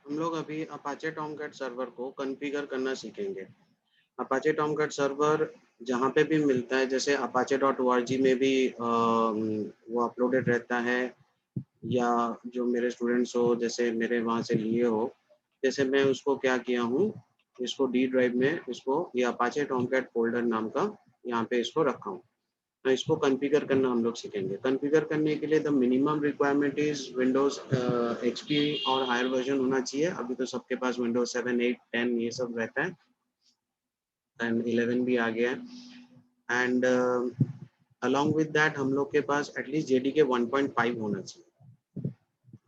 हम लोग अभी अपाचे टॉमकैट सर्वर को कॉन्फ़िगर करना सीखेंगे। अपाचे टॉमकैट सर्वर जहाँ पे भी मिलता है, जैसे apache.org में भी वो अपलोडेड रहता है, या जो मेरे स्टूडेंट्स हो जैसे मेरे वहाँ से लिए हो, जैसे मैं उसको क्या किया हूँ, इसको डी ड्राइव में इसको ये अपाचे टॉमकैट फोल्डर नाम का यहाँ पे इसको रखा हूँ। तो इसको कॉन्फ़िगर करना हम लोग सीखेंगे। कॉन्फ़िगर करने के लिए the minimum requirement is Windows XP और हायर वर्जन होना चाहिए। अभी तो सबके पास विंडोज 7, 8, 10 ये सब रहता है, एंड 11 भी आ गया है। एंड अलॉन्ग विद दैट हम लोग के पास एटलीस्ट जेडीके 1.5 होना चाहिए।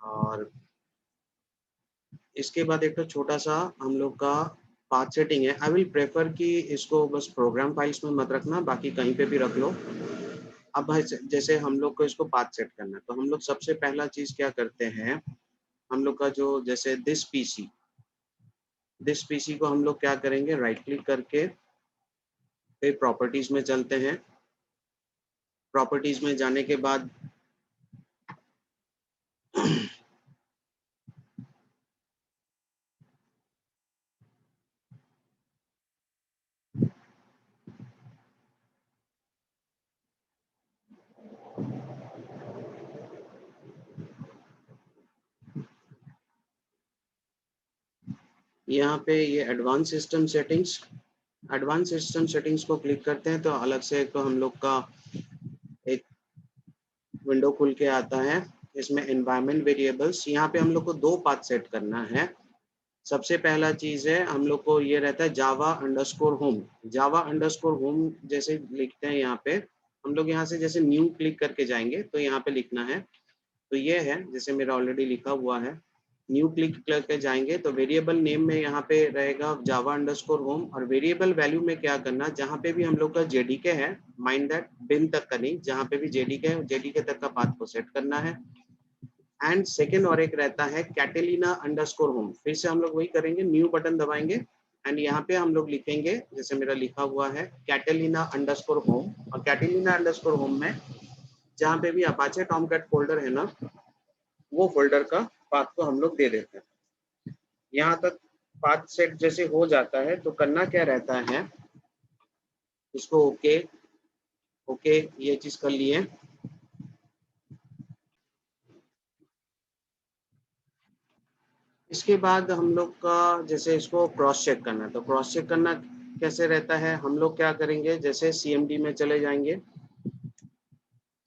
और इसके बाद एक तो छोटा सा हम लोग का पाथ सेटिंग है। आई विल प्रेफर कि इसको बस प्रोग्राम फाइल्स में मत रखना, बाकी कहीं पे भी रख लो। अब भाई जैसे हम लोग को इसको पाथ सेट करना है, तो हम लोग सबसे पहला चीज क्या करते हैं, हम लोग का जो जैसे दिस पीसी को हम लोग क्या करेंगे, राइट क्लिक करके फिर प्रॉपर्टीज में चलते हैं। प्रॉपर्टीज में जाने के बाद यहाँ पे ये एडवांस सिस्टम सेटिंग्स को क्लिक करते हैं, तो अलग से तो हम लोग का एक विंडो खुल के आता है। इसमें एनवायरनमेंट वेरिएबल्स, यहाँ पे हम लोग को दो पाथ सेट करना है। सबसे पहला चीज है हम लोग को ये रहता है जावा अंडरस्कोर होम। जावा अंडरस्कोर होम जैसे लिखते हैं यहाँ पे, हम लोग यहाँ से जैसे न्यू क्लिक करके जाएंगे तो यहाँ पे लिखना है। तो ये है, जैसे मेरा ऑलरेडी लिखा हुआ है, न्यू क्लिक करके जाएंगे तो वेरिएबल नेम में यहाँ पे रहेगा जावा अंडरस्कोर होम। और वेरिएबल वैल्यू में क्या करना, जहाँ पे भी हम लोग का जेडीके है, माइंड दैट बिन तक का नहीं, जहाँ पे भी जेडीके है जेडीके तक का पाथ को सेट करना है। एंड सेकेंड और एक रहता है कैटेलिना अंडरस्कोर होम। फिर से हम लोग वही करेंगे, न्यू बटन दबाएंगे एंड यहाँ पे हम लोग लिखेंगे, जैसे मेरा लिखा हुआ है कैटेलिना अंडरस्कोर होम। और कैटेलिना अंडरस्कोर होम में जहाँ पे भी अपाचे टॉमकैट फोल्डर है ना, वो फोल्डर का पाथ को हम लोग दे देते हैं। यहाँ तक पाथ सेट जैसे हो जाता है तो करना क्या रहता है, इसको ओके ओके ये चीज कर लिए। इसके बाद हम लोग का जैसे इसको क्रॉस चेक करना है, तो क्रॉस चेक करना कैसे रहता है, हम लोग क्या करेंगे, जैसे सीएमडी में चले जाएंगे।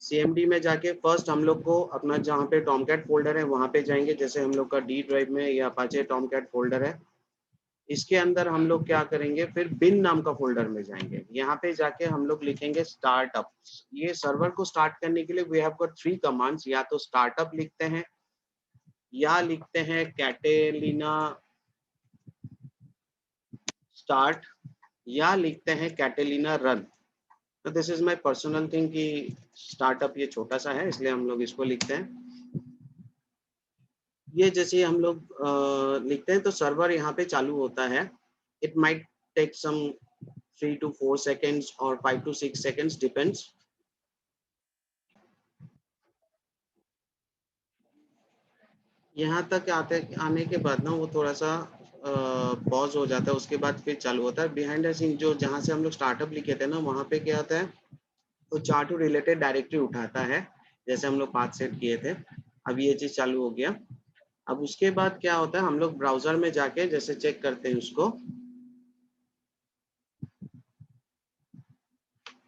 सीएमडी में जाके फर्स्ट हम लोग को अपना जहाँ पे टॉमकैट फोल्डर है वहां पे जाएंगे, जैसे हम लोग का डी ड्राइव में या अपाचे टॉमकैट फोल्डर है, इसके अंदर हम लोग क्या करेंगे, फिर बिन नाम का फोल्डर में जाएंगे। यहाँ पे जाके हम लोग लिखेंगे स्टार्टअप। ये सर्वर को स्टार्ट करने के लिए वी हैव गॉट 3 कमांड्स, या तो स्टार्टअप लिखते हैं, या लिखते हैं कैटेलिना स्टार्ट, या लिखते हैं कैटेलिना रन। तो this is my personal thing कि स्टार्टअप ये छोटा सा है इसलिए हम लोग इसको लिखते हैं। ये जैसे हम लोग लिखते हैं तो सर्वर यहाँ पे चालू होता है। It might take some 3 to 4 seconds or 5 to 6 seconds depends. यहाँ तक आने के बाद ना वो थोड़ा सा पॉज हो जाता है, उसके बाद फिर चालू होता है। बिहाइंड द सीन जो जहाँ से हम लोग स्टार्टअप लिखे थे ना, वहाँ पे क्या होता है, तो चार्ट टू रिलेटेड डायरेक्टरी उठाता है, जैसे हम लोग पाथ सेट किए थे। अब ये चीज चालू हो गया। अब उसके बाद क्या होता है, हम लोग ब्राउजर में जाके जैसे चेक करते हैं उसको,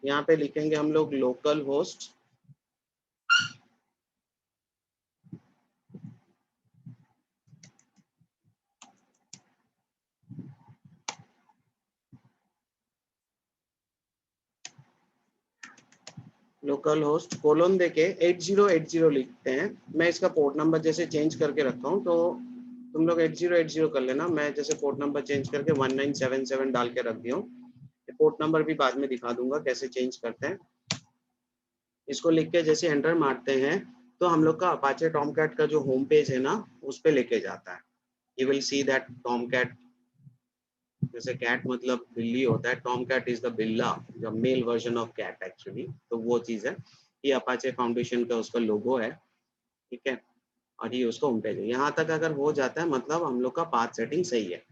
यहाँ पे लिखेंगे हम लोग local host, local host colon देके 8080 लिखते हैं। मैं इसका पोर्ट नंबर जैसे चेंज करके रखा हूँ, तो तुम लोग 8080 कर लेना। मैं जैसे पोर्ट नंबर चेंज करके 1977 डाल के रख दिया हूँ। पोर्ट नंबर भी बाद में दिखा दूंगा कैसे चेंज करते हैं। इसको लिख के जैसे एंटर मारते हैं तो हम लोग का अपाचे टॉमकैट का जो होम पेज है ना, उस पे लेके जाता है। You will see that Tomcat, जैसे कैट मतलब बिल्ली होता है, टॉम कैट इज द बिल्ला, the male version of cat actually. तो वो चीज है, ये अपाचे फाउंडेशन का उसका लोगो है, ठीक है। और ये उसका होम पेज है। यहाँ तक अगर हो जाता है मतलब हम लोग का पाथ सेटिंग सही है।